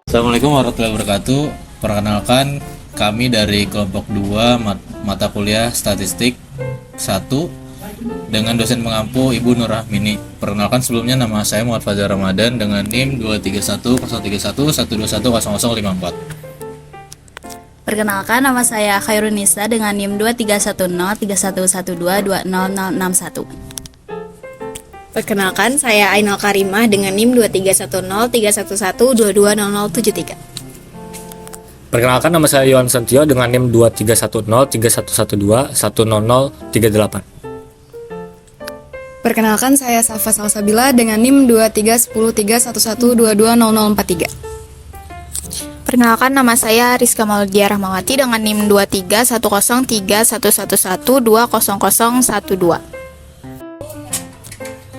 Assalamualaikum warahmatullahi wabarakatuh. Perkenalkan, kami dari kelompok 2 mata kuliah Statistik 1 dengan dosen pengampu Ibu Nur Rahmini. Perkenalkan, sebelumnya nama saya Muhammad Fajar Ramadan dengan NIM 2310311010054. Perkenalkan, nama saya Khairunisa dengan NIM 231031112200061. Perkenalkan, saya Ainal Karimah dengan NIM 2310311220073. Perkenalkan, nama saya Yohan Santio dengan NIM 2310311210038. Perkenalkan, saya Safa Salsabila dengan NIM 2310311220043. Perkenalkan, nama saya Rizka Mauldia Rahmawati dengan NIM 2310311120012.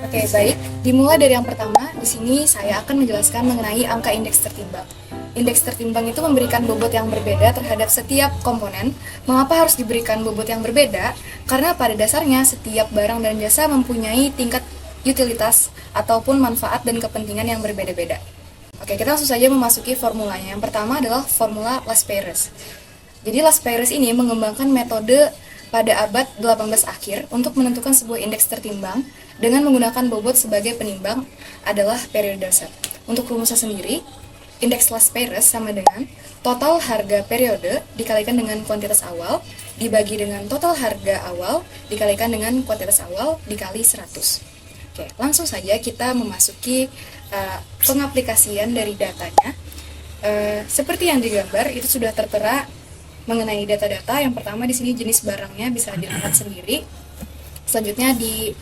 Oke, baik. Dimulai dari yang pertama, di sini saya akan menjelaskan mengenai angka indeks tertimbang. Indeks tertimbang itu memberikan bobot yang berbeda terhadap setiap komponen. Mengapa harus diberikan bobot yang berbeda? Karena pada dasarnya setiap barang dan jasa mempunyai tingkat utilitas ataupun manfaat dan kepentingan yang berbeda-beda. Oke, kita langsung saja memasuki formulanya. Yang pertama adalah formula Las-Peyres. Jadi Las-Peyres ini mengembangkan metode pada abad 18 akhir untuk menentukan sebuah indeks tertimbang dengan menggunakan bobot sebagai penimbang adalah periode dasar. Untuk rumusnya sendiri, indeks Las-Peyres sama dengan total harga periode dikalikan dengan kuantitas awal dibagi dengan total harga awal dikalikan dengan kuantitas awal dikali 100. Oke, langsung saja kita memasuki pengaplikasian dari datanya. Seperti yang digambar, itu sudah tertera mengenai data-data. Yang pertama di sini jenis barangnya bisa dilihat sendiri. Selanjutnya di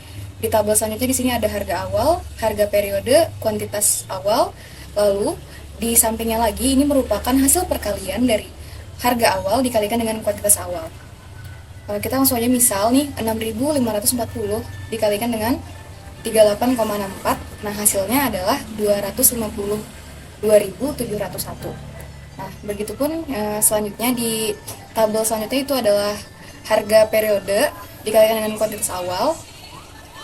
tabel selanjutnya di sini ada harga awal, harga periode, kuantitas awal. Lalu di sampingnya lagi ini merupakan hasil perkalian dari harga awal dikalikan dengan kuantitas awal. Kita langsung aja misal nih 6.540 dikalikan dengan 38,64. Nah, hasilnya adalah 252.701. Nah, begitupun selanjutnya di tabel selanjutnya itu adalah harga periode dikalikan dengan kuantitas awal,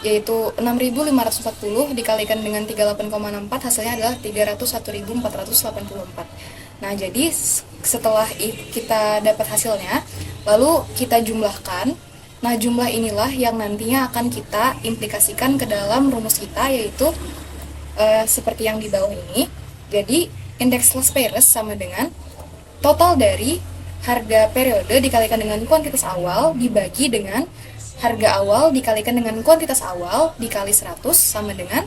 yaitu 6.540 dikalikan dengan 38,64, hasilnya adalah 301.484. Nah, jadi setelah kita dapat hasilnya, lalu kita jumlahkan. Nah, jumlah inilah yang nantinya akan kita implikasikan ke dalam rumus kita, yaitu seperti yang di bawah ini. Jadi indeks Las-Peyres sama dengan total dari harga periode dikalikan dengan kuantitas awal dibagi dengan harga awal dikalikan dengan kuantitas awal dikali 100 sama dengan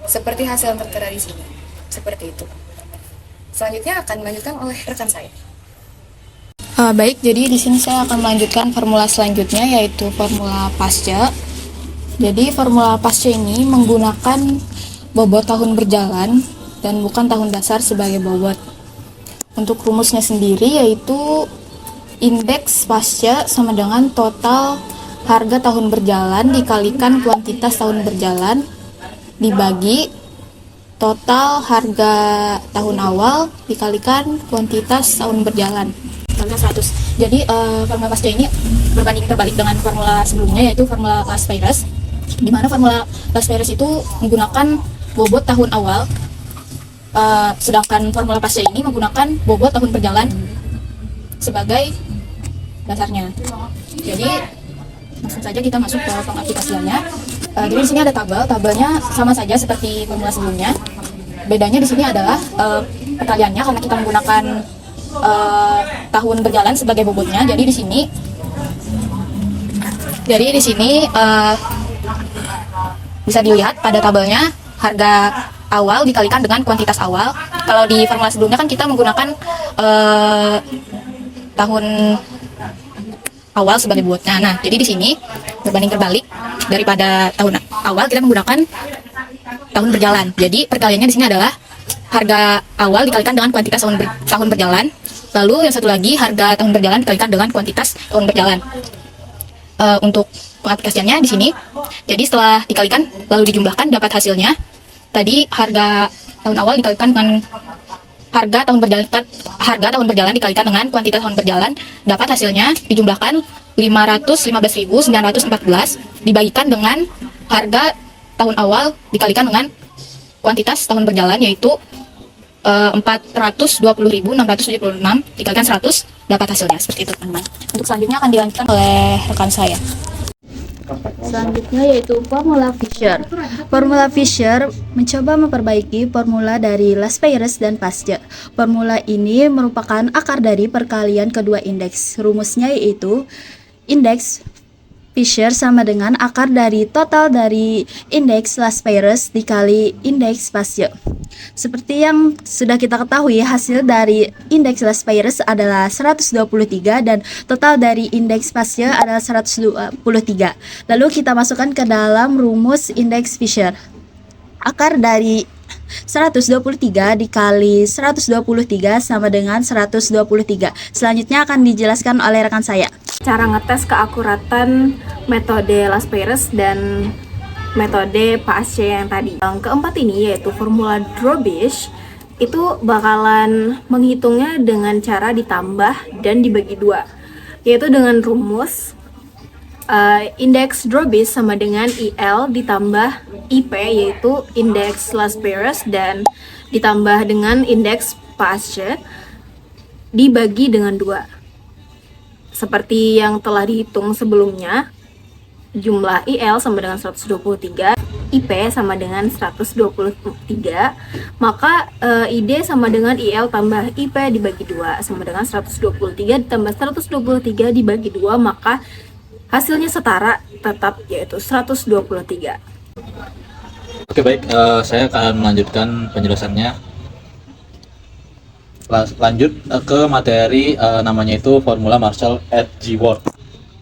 seperti hasil yang tertera di sini. Seperti itu. Selanjutnya akan dilanjutkan oleh rekan saya. Baik, jadi di sini saya akan melanjutkan formula selanjutnya, yaitu formula pasca. Jadi formula pasca ini menggunakan bobot tahun berjalan dan bukan tahun dasar sebagai bobot. Untuk rumusnya sendiri yaitu indeks pasca sama dengan total harga tahun berjalan dikalikan kuantitas tahun berjalan dibagi total harga tahun awal dikalikan kuantitas tahun berjalan kali 100. Jadi formula pasca ini berbanding terbalik dengan formula sebelumnya, yaitu formula Las-Peyres, di mana formula Las-Peyres itu menggunakan bobot tahun awal, sedangkan formula pasca ini menggunakan bobot tahun berjalan sebagai dasarnya. Jadi langsung saja kita masuk ke pengaplikasiannya. Jadi di sini ada tabelnya sama saja seperti formula sebelumnya. Bedanya di sini adalah perkaliannya, karena kita menggunakan tahun berjalan sebagai bobotnya. Jadi di sini bisa dilihat pada tabelnya harga awal dikalikan dengan kuantitas awal. Kalau di formula sebelumnya kan kita menggunakan tahun awal sebagai bobotnya. Nah, jadi di sini berbanding terbalik, daripada tahun awal kita menggunakan tahun berjalan. Jadi perkaliannya di sini adalah harga awal dikalikan dengan kuantitas tahun berjalan. Lalu yang satu lagi harga tahun berjalan dikalikan dengan kuantitas tahun berjalan. Untuk pengaplikasiannya di sini, jadi setelah dikalikan lalu dijumlahkan dapat hasilnya. Tadi harga tahun awal dikalikan dengan harga tahun berjalan dikalikan dengan kuantitas tahun berjalan, dapat hasilnya dijumlahkan 515.914 dibagikan dengan harga tahun awal dikalikan dengan kuantitas tahun berjalan, yaitu 420.676 dikalikan 100, dapat hasilnya. Seperti itu, teman-teman. Untuk selanjutnya akan dilanjutkan oleh rekan saya. Selanjutnya yaitu formula Fisher. Formula Fisher mencoba memperbaiki formula dari Laspeyres dan Pasteur. Formula ini merupakan akar dari perkalian kedua indeks. Rumusnya yaitu indeks Fisher sama dengan akar dari total dari indeks Laspeyres dikali indeks Pasteur. Seperti yang sudah kita ketahui, hasil dari indeks Laspeyres adalah 123 dan total dari indeks Pasteur adalah 123. Lalu kita masukkan ke dalam rumus indeks Fisher. Akar dari 123 dikali 123 sama dengan 123. Selanjutnya akan dijelaskan oleh rekan saya. Cara ngetes keakuratan metode Laspeyres dan metode Pasteur yang tadi. Yang keempat ini yaitu formula Drobisch, itu bakalan menghitungnya dengan cara ditambah dan dibagi dua, yaitu dengan rumus indeks Drobisch sama dengan IL ditambah IP, yaitu indeks Laspeyres, dan ditambah dengan indeks Pasteur dibagi dengan dua. Seperti yang telah dihitung sebelumnya, jumlah IL sama dengan 123, IP sama dengan 123, maka ID sama dengan IL tambah IP dibagi 2 sama dengan 123 ditambah 123 dibagi 2, maka hasilnya setara tetap, yaitu 123. Oke, baik, saya akan melanjutkan penjelasannya. Lanjut ke materi namanya itu formula Marshall-Edgeworth.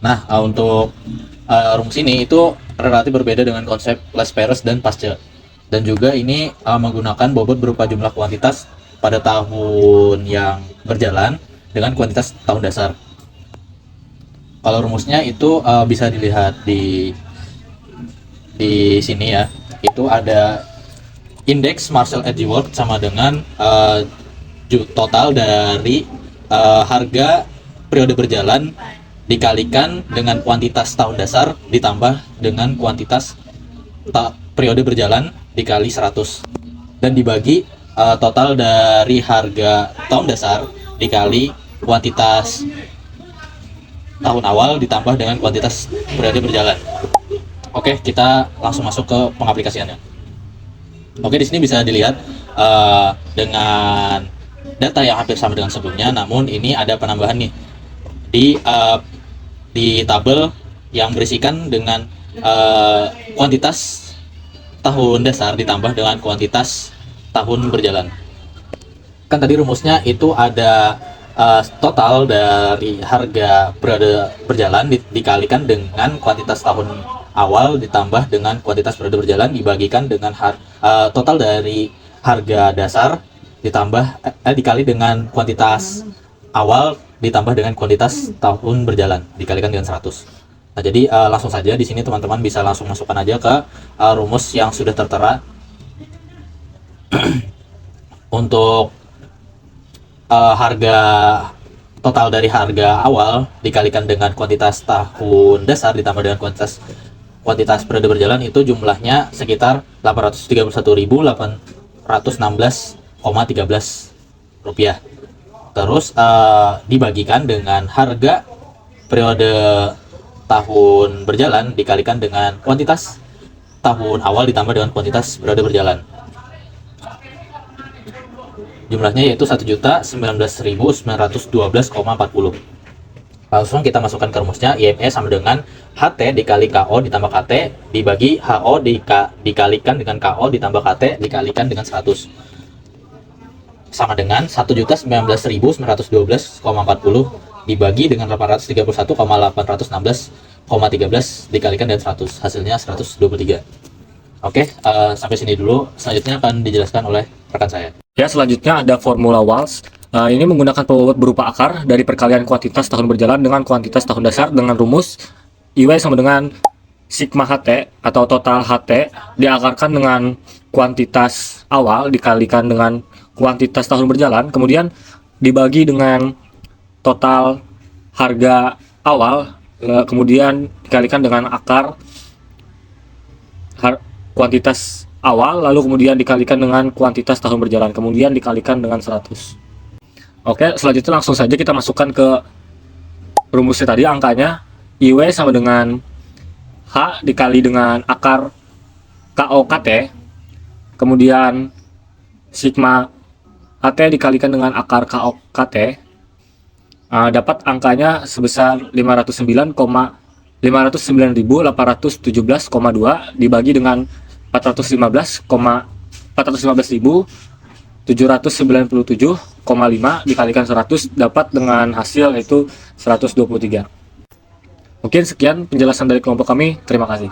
Nah, untuk rumus ini itu relatif berbeda dengan konsep Laspeyres dan Pasteur, dan juga ini menggunakan bobot berupa jumlah kuantitas pada tahun yang berjalan dengan kuantitas tahun dasar. Kalau rumusnya itu bisa dilihat di sini ya. Itu ada indeks Marshall-Edgeworth sama dengan total dari harga periode berjalan dikalikan dengan kuantitas tahun dasar ditambah dengan kuantitas periode berjalan dikali 100 dan dibagi total dari harga tahun dasar dikali kuantitas tahun awal ditambah dengan kuantitas periode berjalan. Oke, kita langsung masuk ke pengaplikasiannya. Oke, di sini bisa dilihat dengan data yang hampir sama dengan sebelumnya, namun ini ada penambahan nih di tabel yang berisikan dengan kuantitas tahun dasar ditambah dengan kuantitas tahun berjalan. Kan tadi rumusnya itu ada total dari harga periode berjalan dikalikan dengan kuantitas tahun awal ditambah dengan kuantitas periode berjalan dibagikan dengan total dari harga dasar ditambah dikali dengan kuantitas awal ditambah dengan kuantitas tahun berjalan dikalikan dengan 100. Nah, jadi langsung saja di sini teman-teman bisa langsung masukkan aja ke rumus yang sudah tertera. Untuk harga total dari harga awal dikalikan dengan kuantitas tahun dasar ditambah dengan kuantitas periode berjalan itu jumlahnya sekitar 831.816,13 rupiah. Terus dibagikan dengan harga periode tahun berjalan dikalikan dengan kuantitas tahun awal ditambah dengan kuantitas periode berjalan. Jumlahnya yaitu 1.019.912,40. Langsung kita masukkan ke rumusnya. IME sama dengan HT dikali KO ditambah KT dibagi HO dikalikan dengan KO ditambah KT dikalikan dengan 100 sama dengan 1.019.912,40 dibagi dengan 831,816,13 dikalikan dengan 100, hasilnya 123. Oke, sampai sini dulu. Selanjutnya akan dijelaskan oleh rekan saya. Ya, selanjutnya ada formula Walsh. Ini menggunakan pembobot berupa akar dari perkalian kuantitas tahun berjalan dengan kuantitas tahun dasar dengan rumus IW sama dengan sigma HT atau total HT diakarkan dengan kuantitas awal dikalikan dengan kuantitas tahun berjalan, kemudian dibagi dengan total harga awal, kemudian dikalikan dengan akar kuantitas awal, lalu kemudian dikalikan dengan kuantitas tahun berjalan, kemudian dikalikan dengan 100. Oke, selanjutnya langsung saja kita masukkan ke rumusnya tadi. Angkanya IW sama dengan H dikali dengan akar KOKT, kemudian sigma HT dikalikan dengan akar KOKT, dapat angkanya sebesar 509.817,2 dibagi dengan 415.797,5 dikalikan 100 dapat dengan hasil yaitu 123. Mungkin sekian penjelasan dari kelompok kami. Terima kasih.